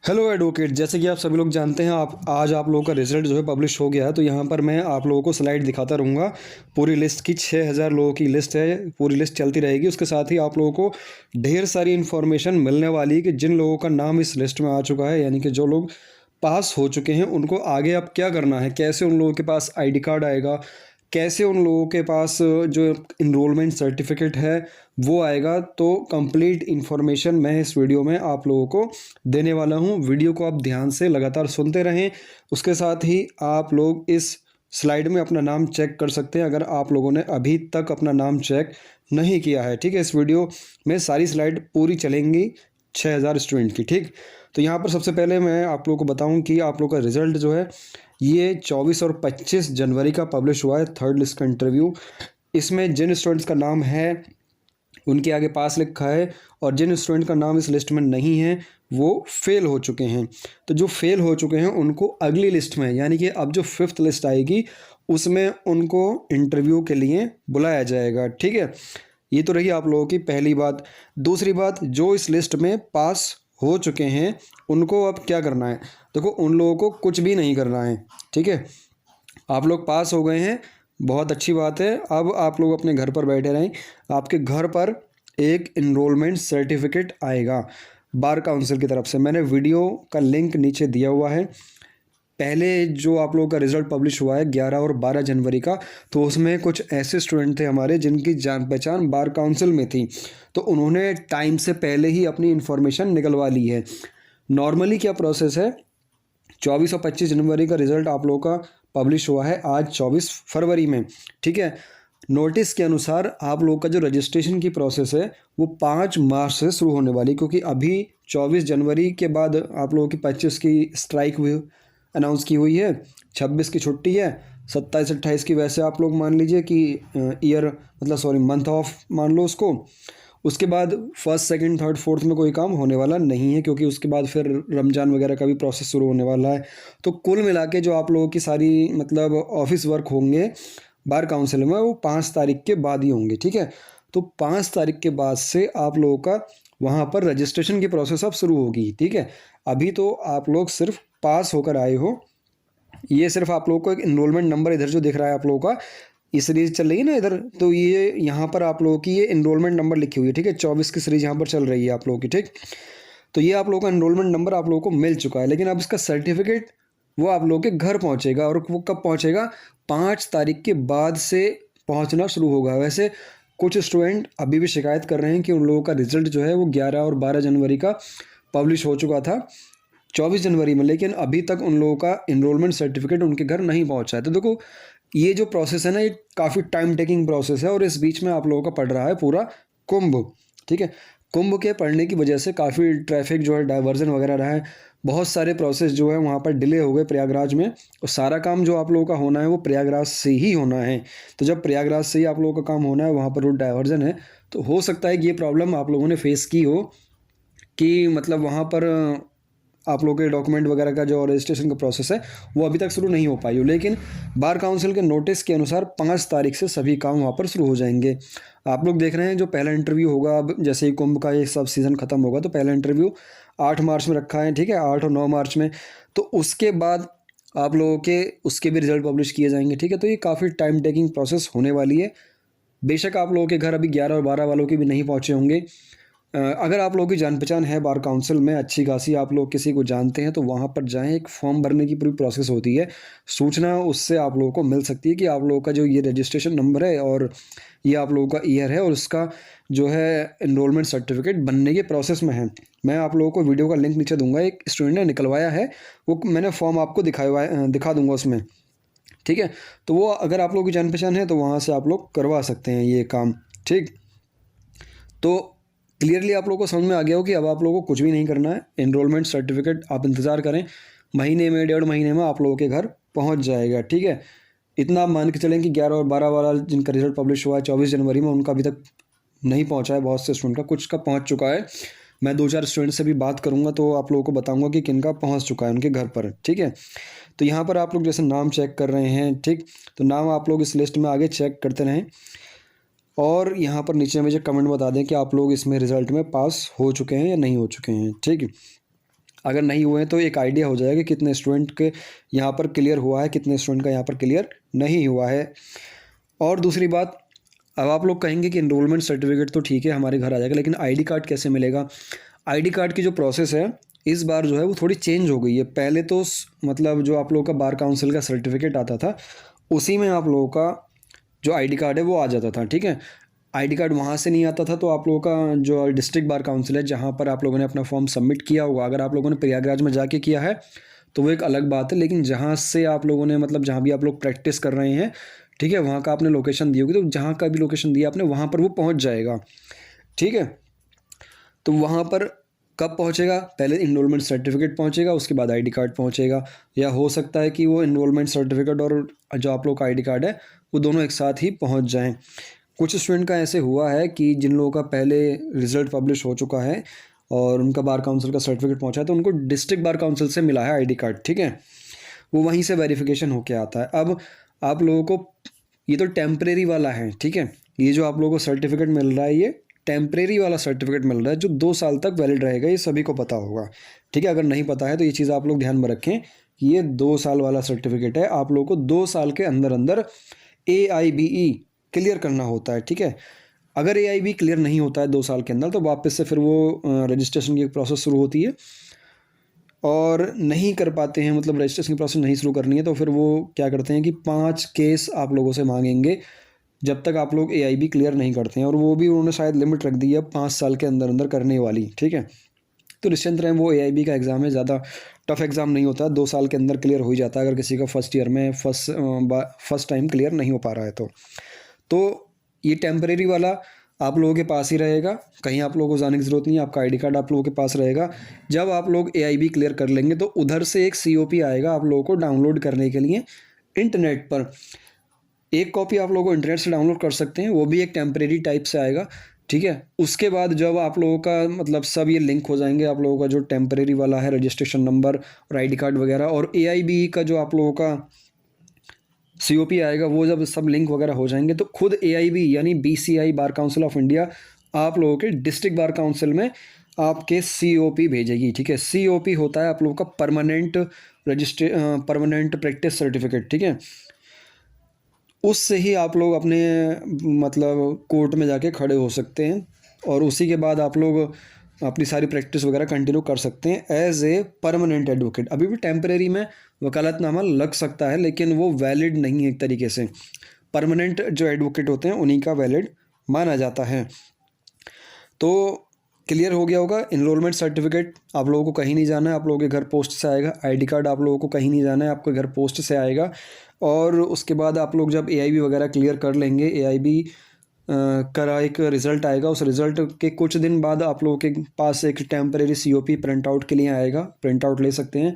Hello advocate, जैसे कि आप सभी लोग जानते हैं आज आप लोगों का रिजल्ट जो है पब्लिश हो गया है। तो यहाँ पर मैं आप लोगों को स्लाइड दिखाता रहूँगा। पूरी लिस्ट की 6000 लोगों की लिस्ट है, पूरी लिस्ट चलती रहेगी। उसके साथ ही आप लोगों को ढेर सारी इन्फॉर्मेशन मिलने वाली है कि जिन लोगों का नाम इस लिस्ट में आ चुका है, यानी कि जो लोग पास हो चुके हैं, उनको आगे अब क्या करना है, कैसे उन लोगों के पास आईडी कार्ड आएगा, कैसे उन लोगों के पास जो इनरोलमेंट सर्टिफिकेट है वो आएगा। तो कंप्लीट इन्फॉर्मेशन मैं इस वीडियो में आप लोगों को देने वाला हूं। वीडियो को आप ध्यान से लगातार सुनते रहें। उसके साथ ही आप लोग इस स्लाइड में अपना नाम चेक कर सकते हैं अगर आप लोगों ने अभी तक अपना नाम चेक नहीं किया है। ठीक है, इस वीडियो में सारी स्लाइड पूरी चलेंगी 6000 स्टूडेंट की। ठीक, तो यहाँ पर सबसे पहले मैं आप लोगों को बताऊं कि आप लोग का रिजल्ट जो है ये 24 और 25 जनवरी का पब्लिश हुआ है, थर्ड लिस्ट का इंटरव्यू। इसमें जिन स्टूडेंट्स का नाम है उनके आगे पास लिखा है, और जिन स्टूडेंट का नाम इस लिस्ट में नहीं है वो फेल हो चुके हैं। तो जो फेल हो चुके हैं उनको अगली लिस्ट में, यानी कि अब जो फिफ्थ लिस्ट आएगी उसमें उनको इंटरव्यू के लिए बुलाया जाएगा। ठीक है, ये तो रही आप लोगों की पहली बात। दूसरी बात, जो इस लिस्ट में पास हो चुके हैं उनको अब क्या करना है। देखो, उन लोगों को कुछ भी नहीं करना है। ठीक है, आप लोग पास हो गए हैं, बहुत अच्छी बात है। अब आप लोग अपने घर पर बैठे रहें। आपके घर पर एक इनरोलमेंट सर्टिफिकेट आएगा बार काउंसिल की तरफ से। मैंने वीडियो का लिंक नीचे दिया हुआ है। पहले जो आप लोगों का रिज़ल्ट पब्लिश हुआ है 11 और 12 जनवरी का, तो उसमें कुछ ऐसे स्टूडेंट थे हमारे जिनकी जान पहचान बार काउंसिल में थी, तो उन्होंने टाइम से पहले ही अपनी इन्फॉर्मेशन निकलवा ली है। नॉर्मली क्या प्रोसेस है, 24 और 25 जनवरी का रिज़ल्ट आप लोगों का पब्लिश हुआ है आज 24 फरवरी में। ठीक है, नोटिस के अनुसार आप लोगों का जो रजिस्ट्रेशन की प्रोसेस है वो 5 मार्च से शुरू होने वाली, क्योंकि अभी 24 जनवरी के बाद आप लोगों की 25 की स्ट्राइक हुई, अनाउंस की हुई है, 26 की छुट्टी है, 27-28 की वैसे आप लोग मान लीजिए कि ईयर मतलब सॉरी मंथ ऑफ मान लो उसको। उसके बाद फर्स्ट सेकंड थर्ड फोर्थ में कोई काम होने वाला नहीं है, क्योंकि उसके बाद फिर रमज़ान वगैरह का भी प्रोसेस शुरू होने वाला है। तो कुल मिला के जो आप लोगों की सारी मतलब ऑफिस वर्क होंगे बार काउंसिल में वो 5 तारीख के बाद ही होंगे। ठीक है, तो 5 तारीख के बाद से आप लोगों का वहाँ पर रजिस्ट्रेशन की प्रोसेस अब शुरू होगी। ठीक है, अभी तो आप लोग सिर्फ पास होकर आए हो। ये सिर्फ आप लोगों को एक इनरोलमेंट नंबर इधर जो दिख रहा है आप लोगों का, ये सीरीज चल रही है ना इधर, तो ये यहाँ पर आप लोगों की ये इनरोलमेंट नंबर लिखी हुई है। ठीक है, 24 की सीरीज यहाँ पर चल रही है आप लोगों की। ठीक, तो ये आप लोगों का इनरोलमेंट नंबर आप लोगों को मिल चुका है, लेकिन अब इसका सर्टिफिकेट वो आप लोगों के घर पहुँचेगा। और वो कब पहुँचेगा, 5 तारीख के बाद से पहुँचना शुरू होगा। वैसे कुछ स्टूडेंट अभी भी शिकायत कर रहे हैं कि उन लोगों का रिजल्ट जो है वो 11 और 12 जनवरी का पब्लिश हो चुका था 24 जनवरी में, लेकिन अभी तक उन लोगों का इनरोलमेंट सर्टिफिकेट उनके घर नहीं पहुंचा है। तो देखो, ये जो प्रोसेस है ना, ये काफ़ी टाइम टेकिंग प्रोसेस है, और इस बीच में आप लोगों का पड़ रहा है पूरा कुंभ। ठीक है, कुंभ के पड़ने की वजह से काफ़ी ट्रैफिक जो है डाइवर्जन वगैरह रहा है, बहुत सारे प्रोसेस जो है वहाँ पर डिले हो गए प्रयागराज में। और सारा काम जो आप लोगों का होना है वो प्रयागराज से ही होना है। तो जब प्रयागराज से ही आप लोगों का काम होना है, वहाँ पर रूट डाइवर्जन है, तो हो सकता है कि ये प्रॉब्लम आप लोगों ने फेस की हो कि मतलब वहाँ पर आप लोगों के डॉक्यूमेंट वगैरह का जो रजिस्ट्रेशन का प्रोसेस है वो अभी तक शुरू नहीं हो पाई हो। लेकिन बार काउंसिल के नोटिस के अनुसार 5 तारीख से सभी काम वहाँ पर शुरू हो जाएंगे। आप लोग देख रहे हैं जो पहला इंटरव्यू होगा, अब जैसे ही कुंभ का ये सब सीज़न ख़त्म होगा तो पहला इंटरव्यू 8 मार्च में रखा है। ठीक है, 8 और 9 मार्च में, तो उसके बाद आप लोगों के उसके भी रिजल्ट पब्लिश किए जाएंगे। ठीक है, तो ये काफ़ी टाइम टेकिंग प्रोसेस होने वाली है। बेशक आप लोगों के घर अभी 11 और 12 वालों के भी नहीं पहुँचे होंगे। अगर आप लोगों की जान पहचान है बार काउंसिल में अच्छी खासी, आप लोग किसी को जानते हैं, तो वहाँ पर जाएं। एक फॉर्म भरने की पूरी प्रोसेस होती है, सूचना उससे आप लोगों को मिल सकती है कि आप लोगों का जो ये रजिस्ट्रेशन नंबर है और ये आप लोगों का ईयर है और उसका जो है इनरोलमेंट सर्टिफिकेट बनने के प्रोसेस में है। मैं आप लोगों को वीडियो का लिंक नीचे दूंगा, एक स्टूडेंट ने निकलवाया है, वो मैंने फॉर्म आपको दिखा दूंगा उसमें। ठीक है, तो वो अगर आप लोगों की जान पहचान है तो वहाँ से आप लोग करवा सकते हैं ये काम। ठीक, तो क्लियरली आप लोगों को समझ में आ गया हो कि अब आप लोगों को कुछ भी नहीं करना है। इनरोलमेंट सर्टिफिकेट आप इंतज़ार करें, महीने में 1.5 महीने में आप लोगों के घर पहुंच जाएगा। ठीक है, इतना आप मान के चलें कि 11 और 12 वाला जिनका रिजल्ट पब्लिश हुआ है 24 जनवरी में, उनका अभी तक नहीं पहुंचा है। बहुत से स्टूडेंट का, कुछ का पहुंच चुका है। मैं 2-4 स्टूडेंट से भी बात करूंगा तो आप लोगों को बताऊंगा कि किन का पहुँच चुका है उनके घर पर। ठीक है, तो यहाँ पर आप लोग जैसे नाम चेक कर रहे हैं, ठीक, तो नाम आप लोग इस लिस्ट में आगे चेक करते रहें, और यहाँ पर नीचे मुझे कमेंट बता दें कि आप लोग इसमें रिज़ल्ट में पास हो चुके हैं या नहीं हो चुके हैं। ठीक है, अगर नहीं हुए हैं तो एक आइडिया हो जाएगा कि कितने स्टूडेंट के यहाँ पर क्लियर हुआ है, कितने स्टूडेंट का यहाँ पर क्लियर नहीं हुआ है। और दूसरी बात, अब आप लोग कहेंगे कि इनरोलमेंट सर्टिफिकेट तो ठीक है हमारे घर आ जाएगा, लेकिन आईडी कार्ड कैसे मिलेगा? आईडी कार्ड की जो प्रोसेस है इस बार जो है वो थोड़ी चेंज हो गई है। पहले तो मतलब जो आप लोगों का बार काउंसिल का सर्टिफिकेट आता था उसी में आप लोगों का जो आईडी कार्ड है वो आ जाता था, ठीक है। आईडी कार्ड वहाँ से नहीं आता था तो आप लोगों का जो डिस्ट्रिक्ट बार काउंसिल है जहाँ पर आप लोगों ने अपना फॉर्म सबमिट किया होगा, अगर आप लोगों ने प्रयागराज में जाके किया है तो वो एक अलग बात है, लेकिन जहाँ से आप लोगों ने मतलब जहाँ भी आप लोग प्रैक्टिस कर रहे हैं, ठीक है, वहाँ का आपने लोकेशन दी होगी, तो जहाँ का भी लोकेशन दिया आपने वहाँ पर वो पहुँच जाएगा, ठीक है। तो वहाँ पर कब पहुँचेगा? पहले इनरोलमेंट सर्टिफिकेट पहुँचेगा, उसके बाद आईडी कार्ड पहुँचेगा, या हो सकता है कि वो इनरोलमेंट सर्टिफिकेट और जो आप लोग का आईडी कार्ड है वो दोनों एक साथ ही पहुँच जाएँ। कुछ स्टूडेंट का ऐसे हुआ है कि जिन लोगों का पहले रिज़ल्ट पब्लिश हो चुका है और उनका बार काउंसिल का सर्टिफिकेट पहुँचा है तो उनको डिस्ट्रिक्ट बार काउंसिल से मिला है आईडी कार्ड, ठीक है, वो वहीं से वेरिफिकेशन होके आता है। अब आप लोगों को ये तो टेम्परेरी वाला है, ठीक है, ये जो आप लोगों को सर्टिफिकेट मिल रहा है ये टेम्परेरी वाला सर्टिफिकेट मिल रहा है जो 2 साल तक वैलिड रहेगा, ये सभी को पता होगा, ठीक है। अगर नहीं पता है तो ये चीज़ आप लोग ध्यान में रखें कि ये 2 साल वाला सर्टिफिकेट है, आप लोगों को 2 साल के अंदर अंदर AIBE क्लियर करना होता है, ठीक है। अगर AIB क्लियर नहीं होता है 2 साल के अंदर तो वापस से फिर वो रजिस्ट्रेशन की प्रोसेस शुरू होती है, और नहीं कर पाते हैं मतलब रजिस्ट्रेशन की प्रोसेस नहीं शुरू करनी है तो फिर वो क्या करते हैं कि 5 केस आप लोगों से मांगेंगे जब तक आप लोग AIB क्लियर नहीं करते हैं, और वो भी उन्होंने शायद लिमिट रख दी है 5 साल के अंदर अंदर करने वाली, ठीक है। तो निश्चिंत रहें, वो AIB का एग्ज़ाम है, ज़्यादा टफ एग्ज़ाम नहीं होता, 2 साल के अंदर क्लियर हो ही जाता है अगर किसी का फर्स्ट ईयर में फर्स्ट टाइम क्लियर नहीं हो पा रहा है तो ये टेम्परेरी वाला आप लोगों के पास ही रहेगा, कहीं आप लोगों को जाने की ज़रूरत नहीं है, आपका आईडी कार्ड आप लोगों के पास रहेगा। जब आप लोग AIB क्लियर कर लेंगे तो उधर से एक COP आएगा आप लोगों को डाउनलोड करने के लिए इंटरनेट पर। एक कॉपी आप लोगों को इंटरनेट से डाउनलोड कर सकते हैं, वो भी एक टेम्परेरी टाइप से आएगा, ठीक है। उसके बाद जब आप लोगों का मतलब सब ये लिंक हो जाएंगे, आप लोगों का जो टेम्परेरी वाला है रजिस्ट्रेशन नंबर और आईडी कार्ड वगैरह और AIB का जो आप लोगों का COP आएगा, वो जब सब लिंक वगैरह हो जाएंगे तो खुद AIB यानी BCI bar council of India आप लोगों के डिस्ट्रिक्ट बार काउंसिल में आपके COP भेजेगी, ठीक है। COP होता है आप लोगों का परमानेंट प्रैक्टिस सर्टिफिकेट, ठीक है। उससे ही आप लोग अपने मतलब कोर्ट में जाके खड़े हो सकते हैं और उसी के बाद आप लोग अपनी सारी प्रैक्टिस वगैरह कंटिन्यू कर सकते हैं एज ए परमानेंट एडवोकेट। अभी भी टेम्परेरी में वकालतनामा लग सकता है लेकिन वो वैलिड नहीं है, एक तरीके से परमानेंट जो एडवोकेट होते हैं उन्हीं का वैलिड माना जाता है। तो क्लियर हो गया होगा, इनरोलमेंट सर्टिफिकेट आप लोगों को कहीं नहीं जाना है, आप लोगों के घर पोस्ट से आएगा। आईडी कार्ड आप लोगों को कहीं नहीं जाना है, आपके घर पोस्ट से आएगा। और उसके बाद आप लोग जब AIB वगैरह क्लियर कर लेंगे, AIB का एक रिज़ल्ट आएगा, उस रिज़ल्ट के कुछ दिन बाद आप लोगों के पास एक टेम्परेरी COP प्रिंट आउट के लिए आएगा, प्रिंट आउट ले सकते हैं।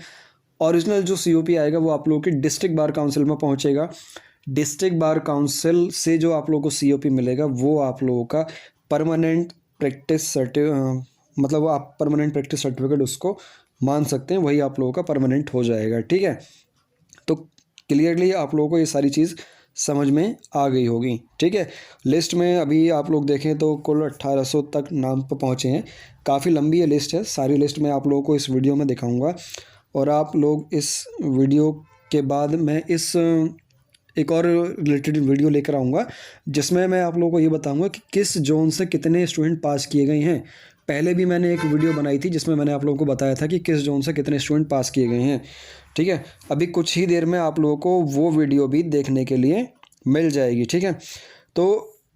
ओरिजिनल जो COP आएगा वो आप लोगों के डिस्ट्रिक्ट बार काउंसिल में पहुंचेगा। डिस्ट्रिक्ट बार काउंसिल से जो आप लोगों को COP मिलेगा वो आप लोगों का परमानेंट प्रैक्टिस मतलब आप परमानेंट प्रैक्टिस सर्टिफिकेट उसको मान सकते हैं, वही आप लोगों का परमानेंट हो जाएगा, ठीक है। तो क्लियरली आप लोगों को ये सारी चीज़ समझ में आ गई होगी, ठीक है। लिस्ट में अभी आप लोग देखें तो कुल 1800 तक नाम पर पहुँचे हैं, काफ़ी लंबी ये लिस्ट है। सारी लिस्ट मैं आप लोगों को इस वीडियो में दिखाऊंगा और आप लोग इस वीडियो के बाद मैं इस एक और रिलेटेड वीडियो लेकर आऊँगा जिसमें मैं आप लोगों को ये बताऊँगा कि किस जोन से कितने स्टूडेंट पास किए गए हैं। पहले भी मैंने एक वीडियो बनाई थी जिसमें मैंने आप लोगों को बताया था कि किस जोन से कितने स्टूडेंट पास किए गए हैं, ठीक है। अभी कुछ ही देर में आप लोगों को वो वीडियो भी देखने के लिए मिल जाएगी, ठीक है। तो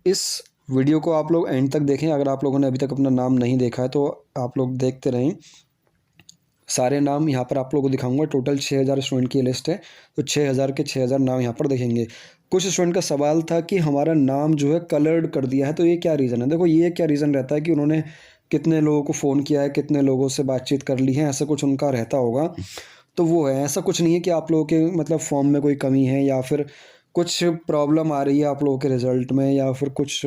इस वीडियो को आप लोग एंड तक देखें। अगर आप लोगों ने अभी तक अपना नाम नहीं देखा है तो आप लोग देखते रहें। सारे नाम यहाँ पर आप लोगों को दिखाऊंगा। टोटल 6000 स्टूडेंट की लिस्ट है, तो 6000 के 6000 नाम यहाँ पर देखेंगे। कुछ स्टूडेंट का सवाल था कि हमारा नाम जो है कलर्ड कर दिया है, तो ये क्या रीज़न है। देखो ये क्या रीज़न रहता है कि उन्होंने कितने लोगों को फ़ोन किया है, कितने लोगों से बातचीत कर ली है, ऐसा कुछ उनका रहता होगा। तो वो है, ऐसा कुछ नहीं है कि आप लोगों के मतलब फॉर्म में कोई कमी है या फिर कुछ प्रॉब्लम आ रही है आप लोगों के रिज़ल्ट में या फिर कुछ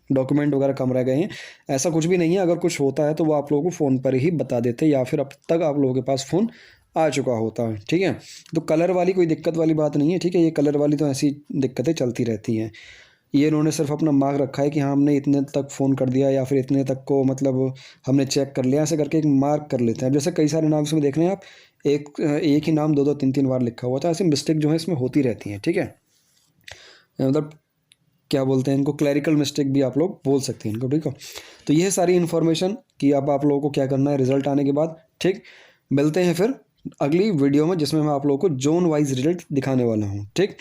डॉक्यूमेंट वगैरह कम रह गए हैं, ऐसा कुछ भी नहीं है। अगर कुछ होता है तो वो आप लोगों को फ़ोन पर ही बता देते या फिर अब तक आप लोगों के पास फ़ोन आ चुका होता है, ठीक है। तो कलर वाली कोई दिक्कत वाली बात नहीं है, ठीक है। ये कलर वाली तो ऐसी दिक्कतें चलती रहती हैं। ये इन्होंने सिर्फ अपना मार्क रखा है कि हाँ हमने इतने तक फ़ोन कर दिया या फिर इतने तक को मतलब हमने चेक कर लिया, ऐसे करके एक मार्क कर लेते हैं। अब जैसे कई सारे नाम इसमें देख रहे हैं आप, एक ही नाम 2-2 3-3 बार लिखा हुआ था, ऐसे मिस्टेक जो है इसमें होती रहती हैं, ठीक है। मतलब क्या बोलते हैं इनको, क्लैरिकल मिस्टेक भी आप लोग बोल सकते हैं इनको, ठीक है। तो ये सारी इन्फॉर्मेशन कि अब आप लोगों को क्या करना है रिजल्ट आने के बाद, ठीक। मिलते हैं फिर अगली वीडियो में जिसमें मैं आप लोगों को जोन वाइज रिजल्ट दिखाने वाला हूँ, ठीक।